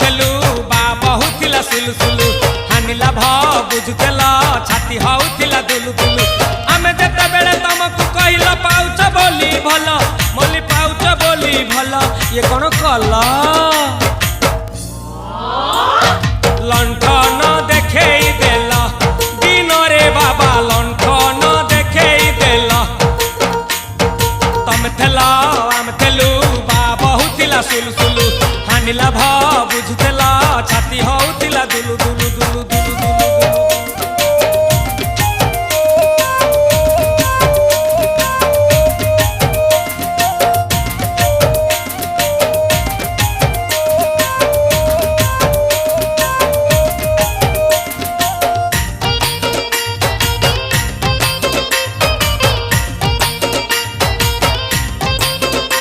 थेलु बा बहुथिला सुलु हानिला भ बुझुतेला छाती हउथिला दुलु दुलु आमे जेते बेले तुमको कहिला पाउच बोली भला मोली पाउच बोली भला ये कोन कला लंठन देखेई देला दिन रे बाबा लंठन देखेई देला तम थेला आम थेलु बा बहुथिला सुलु हानिला भ बुझुतेला छाती हउ